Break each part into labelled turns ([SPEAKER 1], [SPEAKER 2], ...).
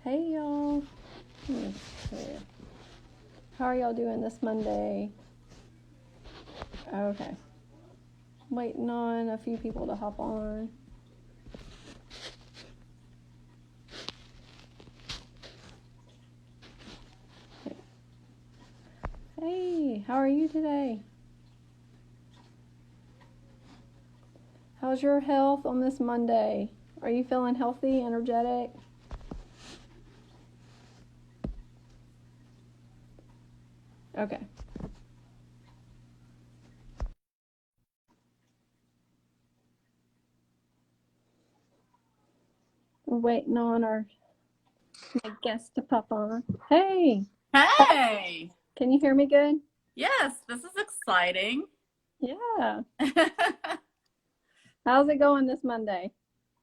[SPEAKER 1] Hey y'all. Let me see. How are y'all doing this Monday? Okay. Waiting on a few people to hop on. Hey, how are you today? How's your health on this Monday? Are you feeling healthy, energetic? Okay. We're waiting on our guest to pop on. Hey,
[SPEAKER 2] Hey!
[SPEAKER 1] can you hear me good?
[SPEAKER 2] Yes, this is exciting.
[SPEAKER 1] Yeah. How's it going this Monday?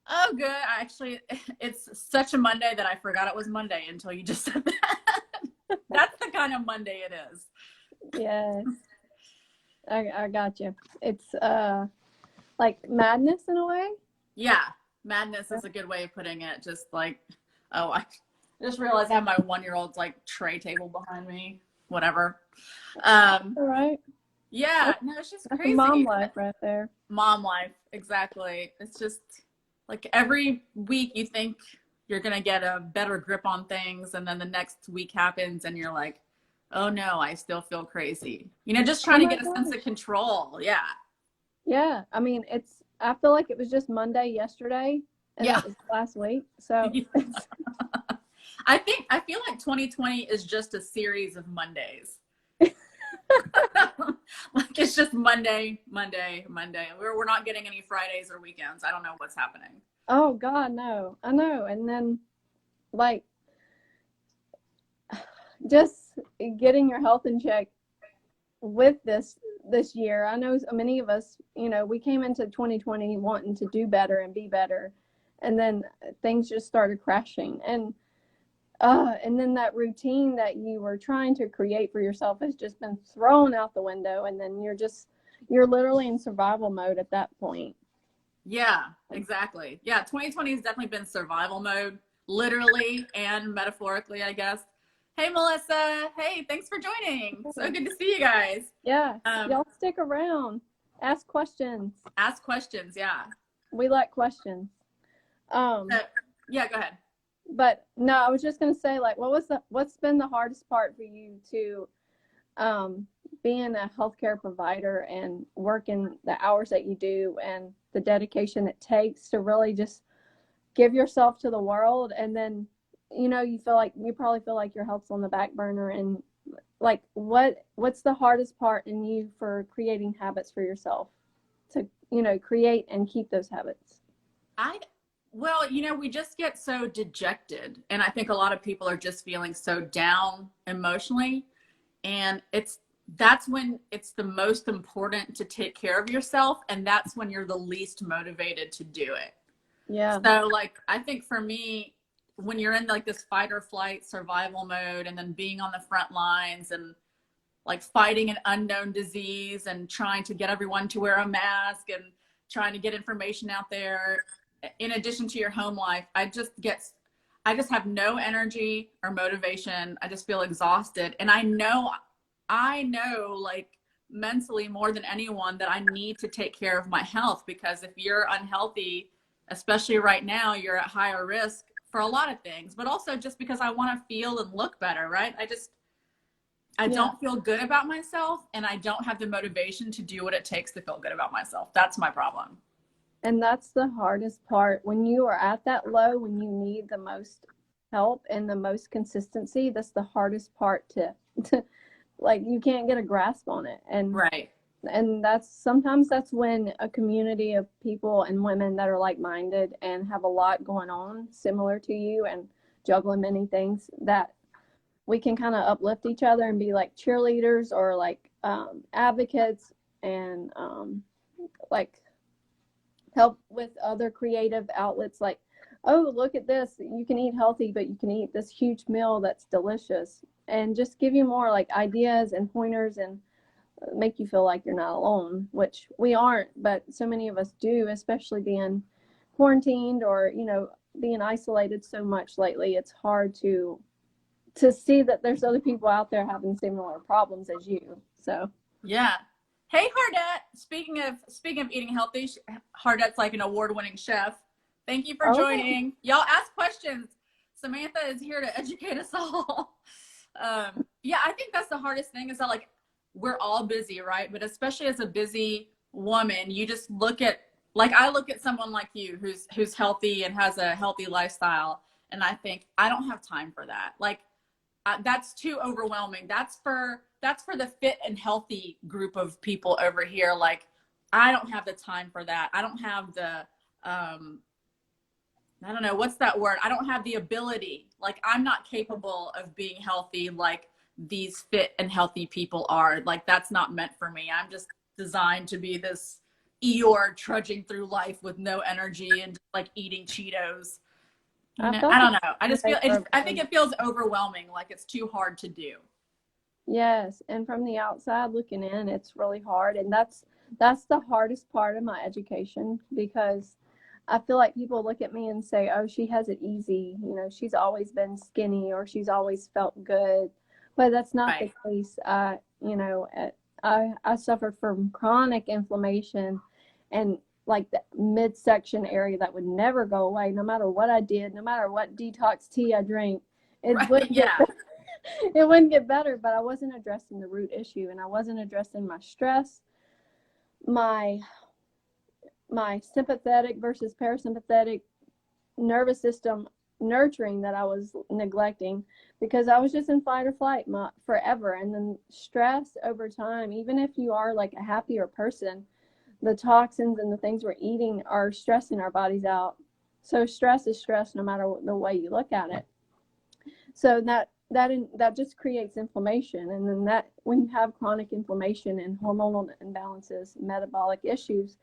[SPEAKER 2] Oh, good. It's such a Monday that I forgot it was Monday until you just said that. That's the kind of Monday it is.
[SPEAKER 1] Yes, I got you. It's like madness in a way.
[SPEAKER 2] Yeah, madness is a good way of putting it. Just like, oh, I just realized I have my 1-year-old's like tray table behind me. Whatever. Um,
[SPEAKER 1] All right.
[SPEAKER 2] yeah,
[SPEAKER 1] That's,
[SPEAKER 2] no, it's just
[SPEAKER 1] that's a mom
[SPEAKER 2] crazy.
[SPEAKER 1] life right there.
[SPEAKER 2] Mom life, exactly. It's just like every week you think you're going to get a better grip on things, and then the next week happens and you're like, oh no, I still feel crazy, just
[SPEAKER 1] Oh
[SPEAKER 2] trying to
[SPEAKER 1] my
[SPEAKER 2] get a sense
[SPEAKER 1] gosh.
[SPEAKER 2] of control. Yeah.
[SPEAKER 1] Yeah. I mean, I feel like it was just Monday yesterday and
[SPEAKER 2] Yeah.
[SPEAKER 1] that was last week. So it's,
[SPEAKER 2] I feel like 2020 is just a series of Mondays. Like it's just Monday, Monday, Monday. We're not getting any Fridays or weekends. I don't know what's happening.
[SPEAKER 1] oh God, no. I know. And then like just getting your health in check with this year. I know many of us, we came into 2020 wanting to do better and be better. And then things just started crashing. And then that routine that you were trying to create for yourself has just been thrown out the window. And then you're literally in survival mode at that point.
[SPEAKER 2] Yeah, exactly. Yeah, 2020 has definitely been survival mode, literally and metaphorically, I guess. Hey, Melissa. Hey, thanks for joining. So good to see you guys.
[SPEAKER 1] Yeah.
[SPEAKER 2] Um,
[SPEAKER 1] Y'all stick around. Ask questions.
[SPEAKER 2] ask questions. Yeah.
[SPEAKER 1] We like questions.
[SPEAKER 2] Uh,
[SPEAKER 1] Um,
[SPEAKER 2] yeah, go ahead.
[SPEAKER 1] but no, I was just gonna say, like, what's been the hardest part for you to um, being a healthcare provider and working the hours that you do and the dedication it takes to really just give yourself to the world, and then you probably feel like your health's on the back burner, and like what's the hardest part in you for creating habits for yourself to create and keep those habits?
[SPEAKER 2] I, well, we just get so dejected. And I think a lot of people are just feeling so down emotionally. And that's when it's the most important to take care of yourself. And that's when you're the least motivated to do it.
[SPEAKER 1] Yeah.
[SPEAKER 2] So like I think for me, when you're in like this fight or flight survival mode and then being on the front lines and like fighting an unknown disease and trying to get everyone to wear a mask and trying to get information out there in addition to your home life, I just have no energy or motivation. I just feel exhausted. And I know like mentally more than anyone that I need to take care of my health, because if you're unhealthy, especially right now, you're at higher risk for a lot of things, but also just because I want to feel and look better, right? I
[SPEAKER 1] Yeah.
[SPEAKER 2] don't feel good about myself and I don't have the motivation to do what it takes to feel good about myself. That's my problem.
[SPEAKER 1] And that's the hardest part when you are at that low, when you need the most help and the most consistency. That's the hardest part to like, you can't get a grasp on it.
[SPEAKER 2] Right.
[SPEAKER 1] And that's when a community of people and women that are like-minded and have a lot going on similar to you and juggling many things, that we can kind of uplift each other and be like cheerleaders or like advocates, and like help with other creative outlets, like, oh, look at this, you can eat healthy but you can eat this huge meal that's delicious, and just give you more like ideas and pointers, and make you feel like you're not alone, which we aren't, but so many of us do, especially being quarantined or being isolated so much lately, it's hard to see that there's other people out there having similar problems as you. So
[SPEAKER 2] yeah. Hey, Hardette. Speaking of eating healthy, Hardette's like an award-winning chef. Thank you for
[SPEAKER 1] okay.
[SPEAKER 2] joining. Y'all ask questions. Samantha is here to educate us all. Yeah, I think that's the hardest thing is that like we're all busy, right? But especially as a busy woman, you just look at like I look at someone like you who's healthy and has a healthy lifestyle, and I think I don't have time for that. Like that's too overwhelming. That's for the fit and healthy group of people over here. Like I don't have the time for that. I don't have the I don't know what's that word. I don't have the ability. Like I'm not capable of being healthy like these fit and healthy people are. Like that's not meant for me. I'm just designed to be this Eeyore trudging through life with no energy and just like eating Cheetos. You
[SPEAKER 1] I
[SPEAKER 2] know,
[SPEAKER 1] felt
[SPEAKER 2] I
[SPEAKER 1] the
[SPEAKER 2] don't know. I just
[SPEAKER 1] same
[SPEAKER 2] feel
[SPEAKER 1] way
[SPEAKER 2] it.
[SPEAKER 1] for
[SPEAKER 2] I think
[SPEAKER 1] everybody.
[SPEAKER 2] it feels overwhelming. Like it's too hard to do.
[SPEAKER 1] Yes, and from the outside looking in, it's really hard, and that's the hardest part of my education because I feel like people look at me and say, "Oh, she has it easy. You know, she's always been skinny or she's always felt good." But that's not the
[SPEAKER 2] Right.
[SPEAKER 1] case. I suffered from chronic inflammation and like the midsection area that would never go away no matter what I did, no matter what detox tea I drank. It
[SPEAKER 2] Right.
[SPEAKER 1] wouldn't get
[SPEAKER 2] Yeah.
[SPEAKER 1] it wouldn't get better, but I wasn't addressing the root issue and I wasn't addressing my stress, my sympathetic versus parasympathetic nervous system nurturing that I was neglecting because I was just in fight or flight forever. And then stress over time, even if you are like a happier person, the toxins and the things we're eating are stressing our bodies out. So stress is stress no matter the way you look at it. So that just creates inflammation, and then that when you have chronic inflammation and hormonal imbalances, metabolic issues,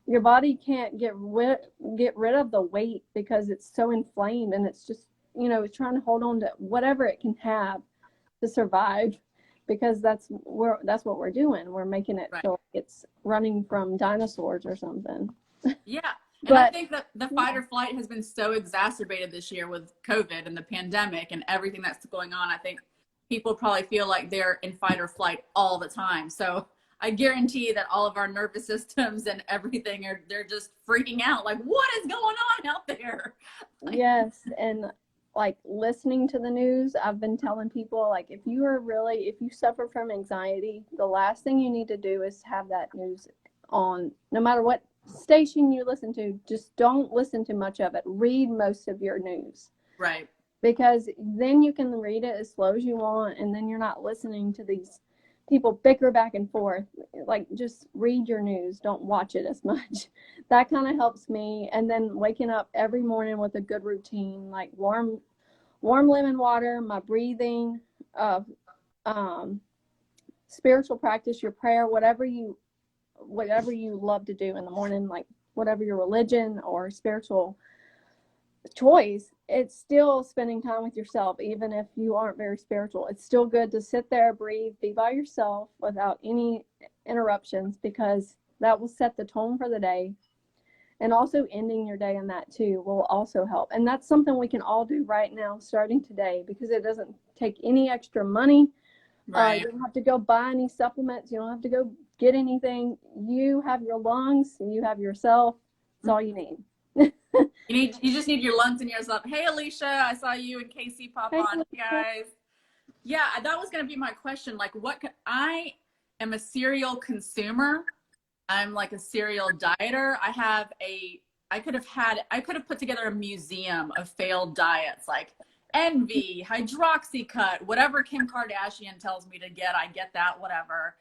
[SPEAKER 1] your body can't get rid of the weight because it's so inflamed, and it's just it's trying to hold on to whatever it can have to survive, because that's what we're doing. We're making it
[SPEAKER 2] Right.
[SPEAKER 1] feel like it's running from dinosaurs or something.
[SPEAKER 2] Yeah. And I
[SPEAKER 1] But
[SPEAKER 2] think that the
[SPEAKER 1] yeah,
[SPEAKER 2] fight or flight has been so exacerbated this year with COVID and the pandemic and everything that's going on. I think people probably feel like they're in fight or flight all the time. So I guarantee that all of our nervous systems and everything they're just freaking out. Like, what is going on out there? Like,
[SPEAKER 1] yes, and like listening to the news, I've been telling people like if you suffer from anxiety, the last thing you need to do is have that news on. No matter what station you listen to, just don't listen to much of it. Read most of your news
[SPEAKER 2] right.
[SPEAKER 1] because then you can read it as slow as you want, and then you're not listening to these people bicker back and forth. Like, just read your news, don't watch it as much. That kind of helps me. And then waking up every morning with a good routine, like warm lemon water, my breathing, uh, um, spiritual practice, your prayer, whatever you love to do in the morning, like whatever your religion or spiritual choice, it's still spending time with yourself. Even if you aren't very spiritual, it's still good to sit there, breathe, be by yourself without any interruptions, because that will set the tone for the day. And also ending your day in that too will also help. And that's something we can all do right now starting today, because it doesn't take any extra money. You
[SPEAKER 2] Right.
[SPEAKER 1] don't have to go buy any supplements, you don't have to go get anything. You have your lungs and you have yourself. That's all you need.
[SPEAKER 2] You just need your lungs and yourself. Hey Alicia, I saw you and Casey pop
[SPEAKER 1] Hey,
[SPEAKER 2] on. Hey guys. Yeah, that was going to be my question. Like, I am a cereal consumer. I'm like a cereal dieter. I could have put together a museum of failed diets, like Envy, Hydroxycut, whatever Kim Kardashian tells me to get, I get that, whatever.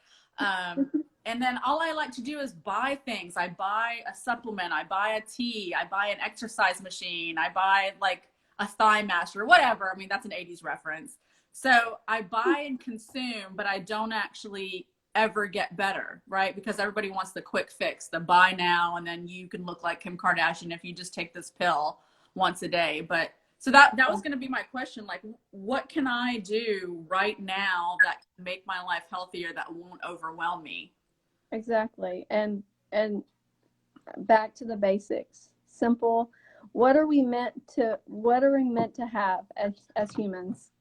[SPEAKER 2] And then all I like to do is buy things. I buy a supplement, I buy a tea, I buy an exercise machine, I buy like a thigh masher, whatever. I mean, that's an 80s reference. So I buy and consume, but I don't actually ever get better, right? Because everybody wants the quick fix, the buy now, and then you can look like Kim Kardashian if you just take this pill once a day. But so that was going to be my question. Like, what can I do right now that can make my life healthier that won't overwhelm me?
[SPEAKER 1] exactly. And back to the basics. Simple what are we meant to have as humans?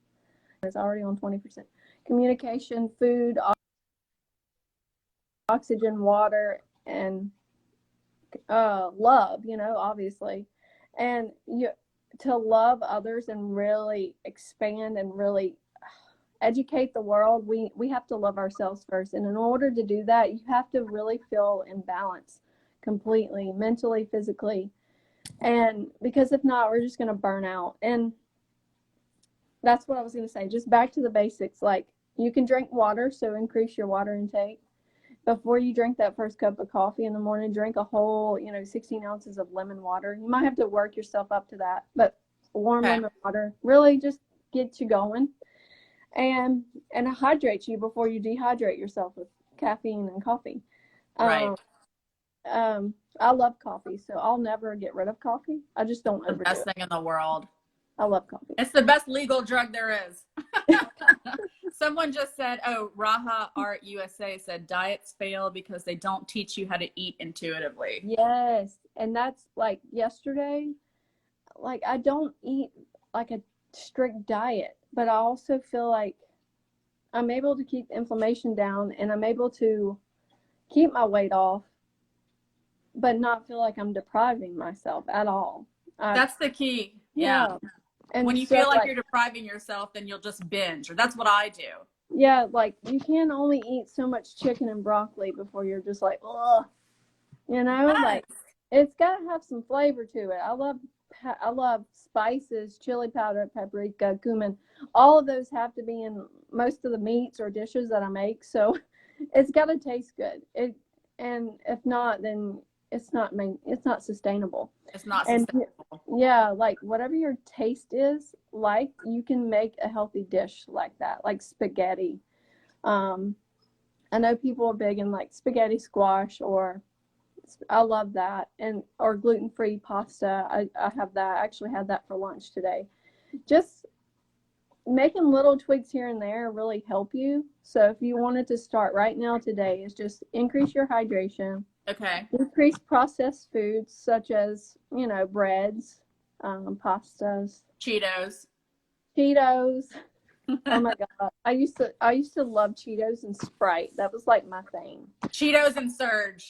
[SPEAKER 1] It's already on 20%. Communication, food, oxygen, water, and love, obviously. And to love others and really expand and really educate the world, we have to love ourselves first. And in order to do that, you have to really feel in balance completely, mentally, physically. And because if not, we're just going to burn out. And that's what I was going to say. Just back to the basics. Like, you can drink water, so increase your water intake. Before you drink that first cup of coffee in the morning, drink a whole, 16 ounces of lemon water. You might have to work yourself up to that, but warm lemon water really just gets you going, and it hydrates you before you dehydrate yourself with caffeine and coffee.
[SPEAKER 2] Right.
[SPEAKER 1] I love coffee, so I'll never get rid of coffee. I just don't overdo it.
[SPEAKER 2] The best thing in the world.
[SPEAKER 1] I love coffee.
[SPEAKER 2] It's the best legal drug there is. Someone just said, Raha Art USA said diets fail because they don't teach you how to eat intuitively.
[SPEAKER 1] Yes. And that's like yesterday, like I don't eat like a strict diet, but I also feel like I'm able to keep inflammation down and I'm able to keep my weight off, but not feel like I'm depriving myself at all.
[SPEAKER 2] That's the key. Yeah. And when you feel like you're depriving yourself, then you'll just binge, or that's what I do.
[SPEAKER 1] Yeah, like you can only eat so much chicken and broccoli before you're just like, ugh. Like it's got to have some flavor to it. I love spices, chili powder, paprika, cumin. All of those have to be in most of the meats or dishes that I make. So it's got to taste good. And if not, then it's not sustainable.
[SPEAKER 2] It's not sustainable.
[SPEAKER 1] Yeah, like whatever your taste is, like you can make a healthy dish like that, like spaghetti. I know people are big in like spaghetti squash, or I love that, or gluten-free pasta. I have that. I actually had that for lunch today. Just making little tweaks here and there really help you. So if you wanted to start right now today, is just increase your hydration.
[SPEAKER 2] Okay.
[SPEAKER 1] Decrease processed foods such as, breads, pastas,
[SPEAKER 2] Cheetos.
[SPEAKER 1] Oh my God. I used to love Cheetos and Sprite. That was like my thing.
[SPEAKER 2] Cheetos and Surge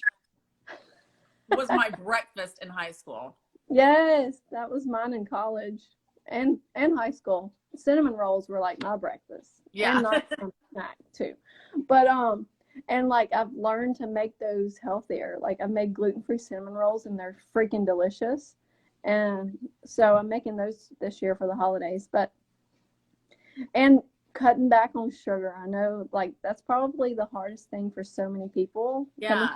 [SPEAKER 2] was my breakfast in high school.
[SPEAKER 1] Yes, that was mine in college and high school. Cinnamon rolls were like my breakfast.
[SPEAKER 2] Yeah.
[SPEAKER 1] And not some snack too. But and like I've learned to make those healthier. Like I've made gluten-free cinnamon rolls and they're freaking delicious. And so I'm making those this year for the holidays. And cutting back on sugar. I know like that's probably the hardest thing for so many people.
[SPEAKER 2] Yeah.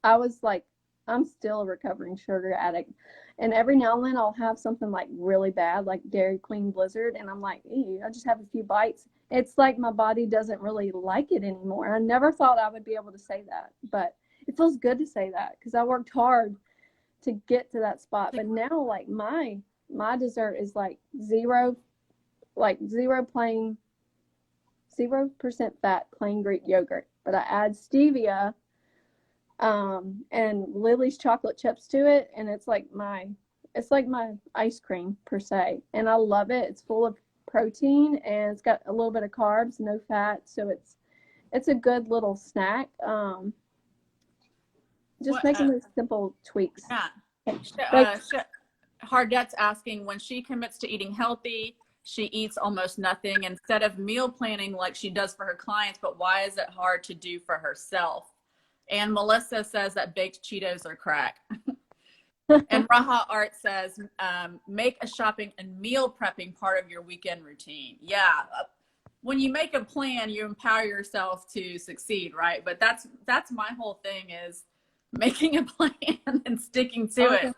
[SPEAKER 1] I was like, I'm still a recovering sugar addict. And every now and then I'll have something like really bad, like Dairy Queen Blizzard. And I'm like, ew, I just have a few bites. It's like my body doesn't really like it anymore. I never thought I would be able to say that, but it feels good to say that because I worked hard to get to that spot. But now like my dessert is like zero plain, 0% fat plain Greek yogurt. But I add stevia and Lily's chocolate chips to it, and it's like my ice cream per se, and I love it. It's full of protein and it's got a little bit of carbs, no fat, so it's a good little snack. Making those simple tweaks.
[SPEAKER 2] Yeah. Hardette's asking, when she commits to eating healthy, she eats almost nothing instead of meal planning like she does for her clients, but why is it hard to do for herself? And Melissa says that baked Cheetos are crack. And Raha Art says, make a shopping and meal prepping part of your weekend routine. Yeah. When you make a plan, you empower yourself to succeed, right? But that's my whole thing, is making a plan and sticking to it.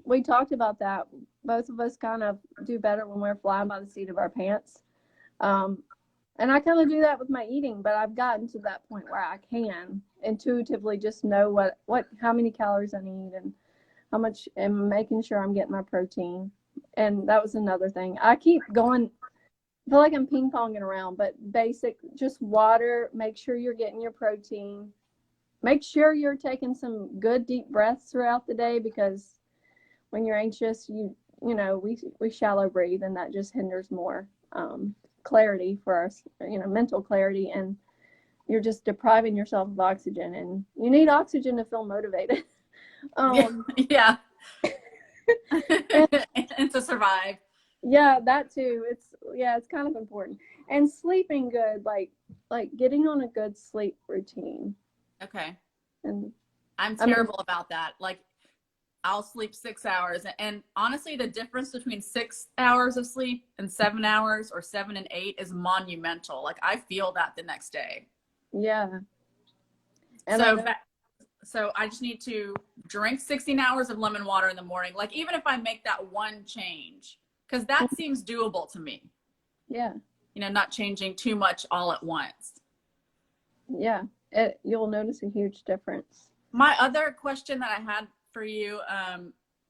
[SPEAKER 1] We talked about that. Both of us kind of do better when we're flying by the seat of our pants. And I kind of do that with my eating, but I've gotten to that point where I can intuitively just know how many calories I need and how much, and making sure I'm getting my protein. And that was another thing. I keep going, I feel like I'm ping ponging around, but basic, just water, make sure you're getting your protein, make sure you're taking some good deep breaths throughout the day, because when you're anxious, we shallow breathe, and that just hinders more clarity for us, mental clarity, and you're just depriving yourself of oxygen, and you need oxygen to feel motivated.
[SPEAKER 2] Yeah.
[SPEAKER 1] And,
[SPEAKER 2] And to survive.
[SPEAKER 1] yeah, that too. It's kind of important. And sleeping good, like getting on a good sleep routine.
[SPEAKER 2] Okay.
[SPEAKER 1] And
[SPEAKER 2] I'm
[SPEAKER 1] I mean,
[SPEAKER 2] terrible about that. Like, I'll sleep 6 hours. And honestly, the difference between 6 hours of sleep and 7 hours or 7 and 8 is monumental. Like, I feel that the next day.
[SPEAKER 1] yeah. And I
[SPEAKER 2] So,
[SPEAKER 1] know,
[SPEAKER 2] so I just need to drink 16 hours of lemon water in the morning. Like, even if I make that one change, because that seems doable to me.
[SPEAKER 1] yeah,
[SPEAKER 2] Not changing too much all at once.
[SPEAKER 1] yeah. You'll notice a huge difference.
[SPEAKER 2] My other question that I had for you,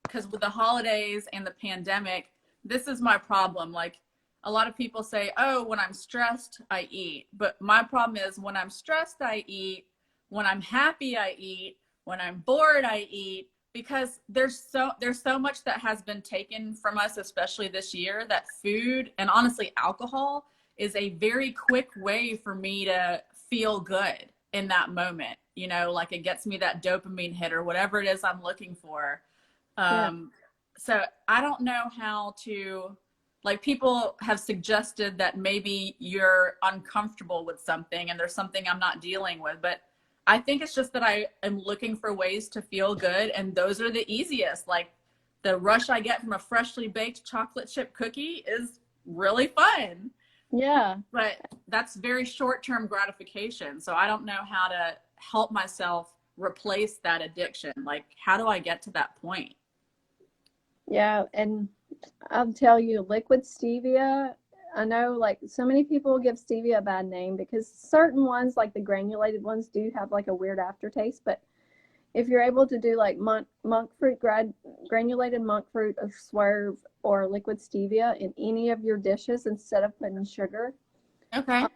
[SPEAKER 2] because with the holidays and the pandemic, this is my problem. Like, a lot of people say, oh, when I'm stressed, I eat. But my problem is when I'm stressed, I eat. When I'm happy, I eat. When I'm bored, I eat. Because there's so much that has been taken from us, especially this year, that food and honestly alcohol is a very quick way for me to feel good in that moment. Like, it gets me that dopamine hit or whatever it is I'm looking for.
[SPEAKER 1] Yeah.
[SPEAKER 2] So I don't know how to, like, people have suggested that maybe you're uncomfortable with something and there's something I'm not dealing with, but I think it's just that I am looking for ways to feel good, and those are the easiest. Like, the rush I get from a freshly baked chocolate chip cookie is really fun.
[SPEAKER 1] Yeah.
[SPEAKER 2] But that's very short-term gratification. So I don't know how to help myself replace that addiction. Like, how do I get to that point?
[SPEAKER 1] Yeah. And I'll tell you, liquid stevia, I know like so many people give stevia a bad name because certain ones, like the granulated ones, do have like a weird aftertaste. But if you're able to do like monk fruit, granulated monk fruit or swerve or liquid stevia in any of your dishes instead of putting sugar,
[SPEAKER 2] Okay.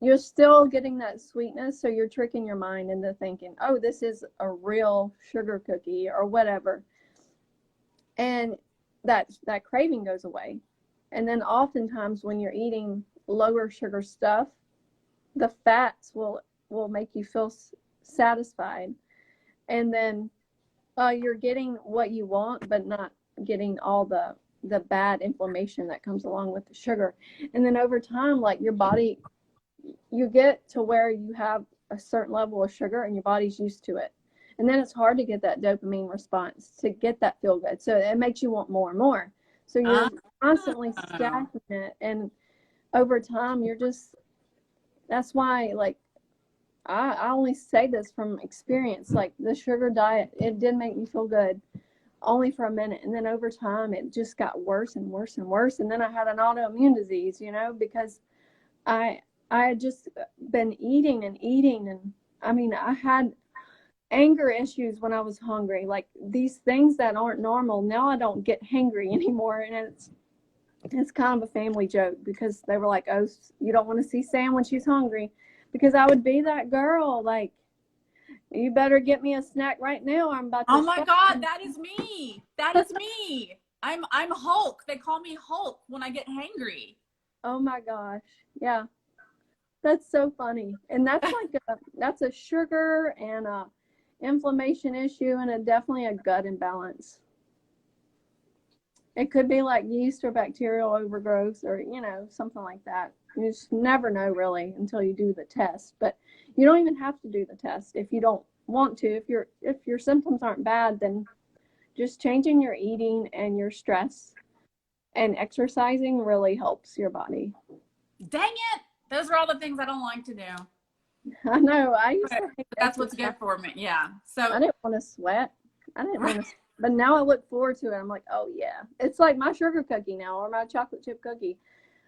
[SPEAKER 1] you're still getting that sweetness. So you're tricking your mind into thinking, oh, this is a real sugar cookie or whatever. And that craving goes away. And then oftentimes when you're eating lower sugar stuff, the fats will make you feel satisfied. And then you're getting what you want, but not getting all the bad inflammation that comes along with the sugar. And then over time, like your body, you get to where you have a certain level of sugar and your body's used to it. And then it's hard to get that dopamine response to get that feel good. So it makes you want more and more. So you're constantly
[SPEAKER 2] Oh.
[SPEAKER 1] stacking it. And over time, that's why, like, I only say this from experience. Like, the sugar diet, it did make me feel good only for a minute. And then over time, it just got worse and worse and worse. And then I had an autoimmune disease, because I I had just been eating and eating, and I mean, I had anger issues when I was hungry, like these things that aren't normal. Now I don't get hangry anymore, and it's kind of a family joke because they were like, "Oh, you don't want to see Sam when she's hungry," because I would be that girl, like, "You better get me a snack right now. I'm about to
[SPEAKER 2] Oh my
[SPEAKER 1] starve."
[SPEAKER 2] God, that is me. That is me. I'm Hulk. They call me Hulk when I get hangry.
[SPEAKER 1] Oh my gosh, yeah, that's so funny, and that's a sugar and a inflammation issue, and definitely a gut imbalance. It could be like yeast or bacterial overgrowth or, something like that. You just never know really until you do the test. But you don't even have to do the test if you don't want to. If your symptoms aren't bad, then just changing your eating and your stress and exercising really helps your body.
[SPEAKER 2] Dang it. Those are all the things I don't like to do.
[SPEAKER 1] I know. I used
[SPEAKER 2] But
[SPEAKER 1] to hate
[SPEAKER 2] that's what's
[SPEAKER 1] exercise.
[SPEAKER 2] good for me. Yeah. So,
[SPEAKER 1] I didn't want to sweat. I didn't want to, but now I look forward to it. I'm like, oh yeah, it's like my sugar cookie now or my chocolate chip cookie.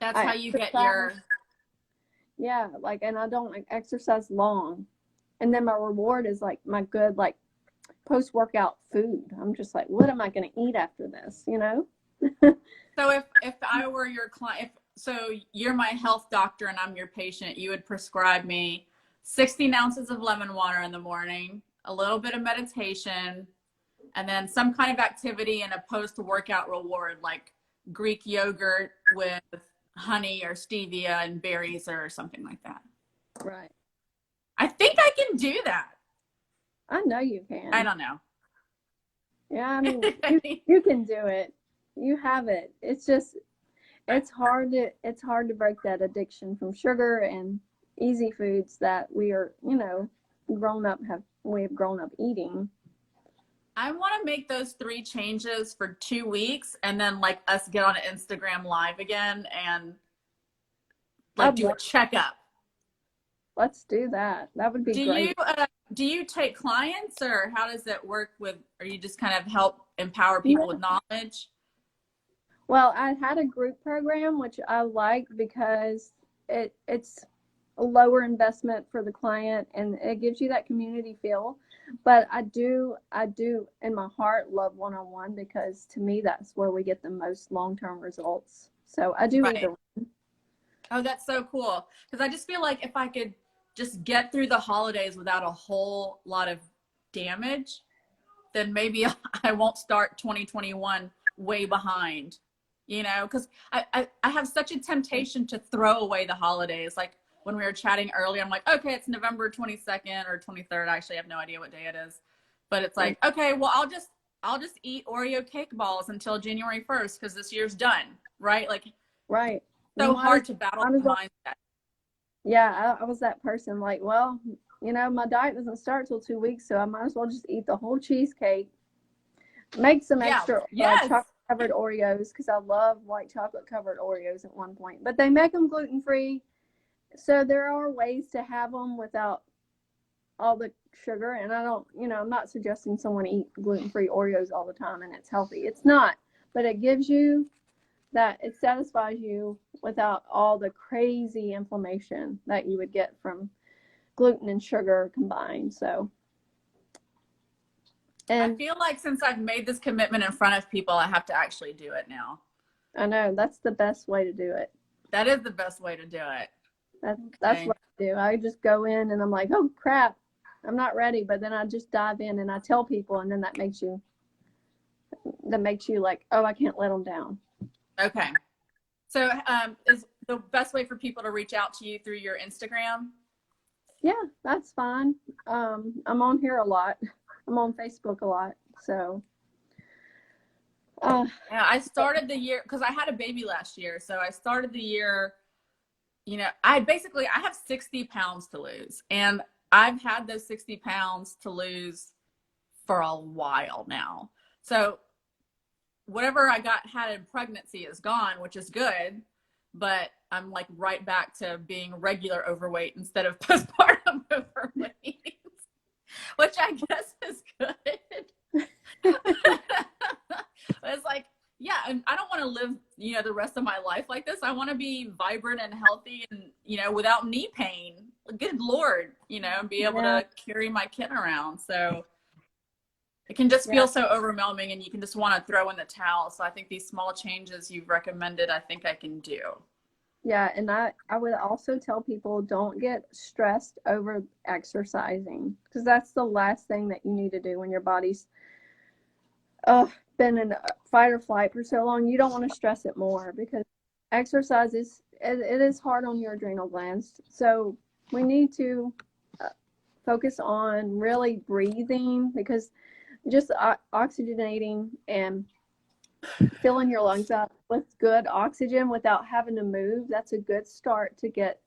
[SPEAKER 2] that's
[SPEAKER 1] I
[SPEAKER 2] how you get
[SPEAKER 1] exercise.
[SPEAKER 2] your.
[SPEAKER 1] Yeah, like, and I don't like exercise long. And then my reward is like my good, like, post workout food. I'm just like, what am I going to eat after this?
[SPEAKER 2] So if I were your client, so you're my health doctor and I'm your patient, you would prescribe me 16 ounces of lemon water in the morning, a little bit of meditation, and then some kind of activity and a post-workout reward, like Greek yogurt with honey or stevia and berries or something like that.
[SPEAKER 1] Right.
[SPEAKER 2] I think I can do that.
[SPEAKER 1] I know you can.
[SPEAKER 2] I don't know.
[SPEAKER 1] Yeah, I mean, you can do it. You have it. It's just, it's hard to break that addiction from sugar and easy foods that we are, you know, we have grown up eating.
[SPEAKER 2] I want to make those 3 changes for 2 weeks and then like us get on Instagram live again and like do a checkup.
[SPEAKER 1] Let's do that. That would be great.
[SPEAKER 2] Do you take clients, or how does it work with, or you just kind of help empower people with knowledge?
[SPEAKER 1] Well, I had a group program, which I liked because it's a lower investment for the client and it gives you that community feel. But I do in my heart love one-on-one, because to me that's where we get the most long-term results. So I do either one.
[SPEAKER 2] Oh, that's so cool. Because I just feel like if I could just get through the holidays without a whole lot of damage, then maybe I won't start 2021 way behind, you know, because I have such a temptation to throw away the holidays. Like when we were chatting earlier, I'm like, okay, it's November 22nd or 23rd. I actually have no idea what day it is, but it's like, okay, well, I'll just eat Oreo cake balls until January 1st because this year's done, right? Like,
[SPEAKER 1] right.
[SPEAKER 2] So hard to battle the mindset.
[SPEAKER 1] Yeah, I was that person, like, well, you know, my diet doesn't start till 2 weeks, so I might as well just eat the whole cheesecake. Make some extra chocolate covered Oreos, because I love white chocolate covered Oreos at one point. But they make them gluten free, so there are ways to have them without all the sugar. And I don't, you know, I'm not suggesting someone eat gluten free Oreos all the time and it's healthy. It's not, but it gives you that, it satisfies you without all the crazy inflammation that you would get from gluten and sugar combined. So, and
[SPEAKER 2] I feel like since I've made this commitment in front of people, I have to actually do it now.
[SPEAKER 1] I know that's the best way to do it.
[SPEAKER 2] That is the best way to do it.
[SPEAKER 1] That's what I do. I just go in and I'm like, oh crap, I'm not ready. But then I just dive in and I tell people, and then that makes you like, oh, I can't let them down.
[SPEAKER 2] Okay. So is the best way for people to reach out to you through your Instagram?
[SPEAKER 1] Yeah, that's fine. I'm on here a lot. I'm on Facebook a lot. So.
[SPEAKER 2] Yeah, I started the year, because I had a baby last year. So I started the year, you know, I have 60 pounds to lose. And I've had those 60 pounds to lose for a while now. So whatever I had in pregnancy is gone, which is good, but I'm like right back to being regular overweight instead of postpartum overweight, which I guess is good. It's like, yeah, and I don't want to live, you know, the rest of my life like this. I want to be vibrant and healthy and, you know, without knee pain. Good Lord, you know, and be able to carry my kid around. So it can just feel so overwhelming, and you can just want to throw in the towel. So I think these small changes you've recommended, I think I can do.
[SPEAKER 1] Yeah, and I would also tell people, don't get stressed over exercising, because that's the last thing that you need to do when your body's been in fight or flight for so long. You don't want to stress it more, because exercise it is hard on your adrenal glands. So we need to focus on really breathing, because just oxygenating and filling your lungs up with good oxygen without having to move, that's a good start to get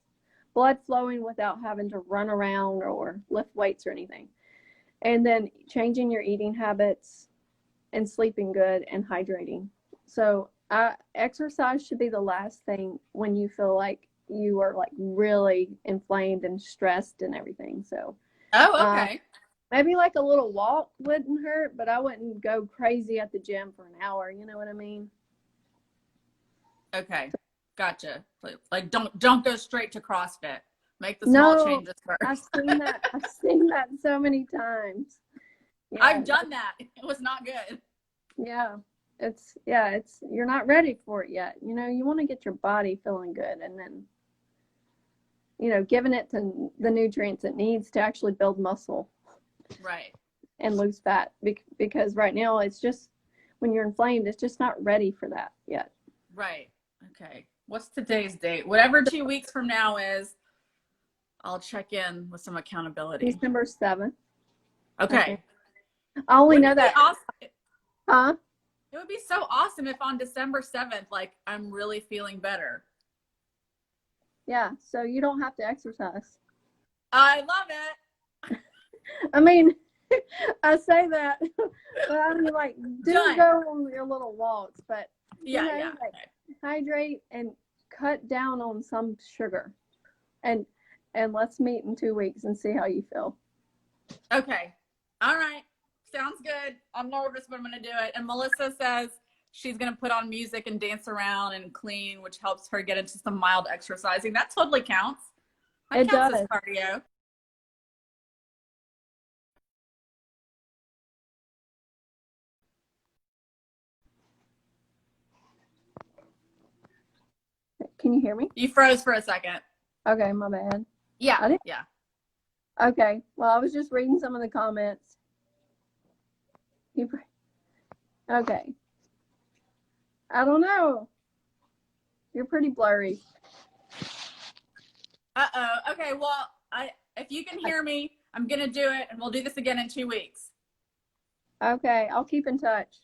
[SPEAKER 1] blood flowing without having to run around or lift weights or anything. And then changing your eating habits and sleeping good and hydrating. So exercise should be the last thing when you feel like you are like really inflamed and stressed and everything. So
[SPEAKER 2] okay.
[SPEAKER 1] Maybe like a little walk wouldn't hurt, but I wouldn't go crazy at the gym for an hour. You know what I mean?
[SPEAKER 2] Okay, gotcha. Like don't go straight to CrossFit. Make the small changes first.
[SPEAKER 1] I've seen that so many times.
[SPEAKER 2] Yeah, I've done that. It was not good.
[SPEAKER 1] Yeah, it's you're not ready for it yet. You know, you want to get your body feeling good, and then, you know, giving it to the nutrients it needs to actually build muscle.
[SPEAKER 2] Right.
[SPEAKER 1] and lose fat because right now it's just, when you're inflamed, it's just not ready for that yet.
[SPEAKER 2] Right. Okay. What's today's date? Whatever 2 weeks from now is, I'll check in with some accountability.
[SPEAKER 1] December 7th.
[SPEAKER 2] Okay.
[SPEAKER 1] I only know that.
[SPEAKER 2] Awesome?
[SPEAKER 1] Huh?
[SPEAKER 2] It would be so awesome if on December 7th, like, I'm really feeling better.
[SPEAKER 1] Yeah. So you don't have to exercise.
[SPEAKER 2] I love it.
[SPEAKER 1] I mean, I say that, but I mean, like, do go on your little walks, but
[SPEAKER 2] Yeah.
[SPEAKER 1] like, hydrate and cut down on some sugar, and let's meet in 2 weeks and see how you feel.
[SPEAKER 2] Okay. All right. Sounds good. I'm nervous, but I'm going to do it. And Melissa says she's going to put on music and dance around and clean, which helps her get into some mild exercising. That totally counts. That counts as cardio.
[SPEAKER 1] Can you hear me?
[SPEAKER 2] You froze for a second.
[SPEAKER 1] Okay, my bad.
[SPEAKER 2] Yeah. Yeah.
[SPEAKER 1] Okay. Well, I was just reading some of the comments. Okay. I don't know. You're pretty blurry.
[SPEAKER 2] Uh-oh. Okay, well, if you can hear me, I'm going to do it, and we'll do this again in 2 weeks.
[SPEAKER 1] Okay, I'll keep in touch.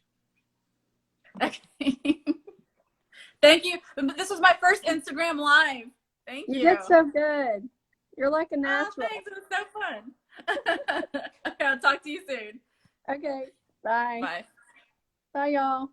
[SPEAKER 2] Okay. Thank you. This was my first Instagram Live. Thank you.
[SPEAKER 1] You did so good. You're like a natural.
[SPEAKER 2] Oh, thanks. It was so fun. Okay, I'll talk to you soon.
[SPEAKER 1] Okay, bye.
[SPEAKER 2] Bye.
[SPEAKER 1] Bye, y'all.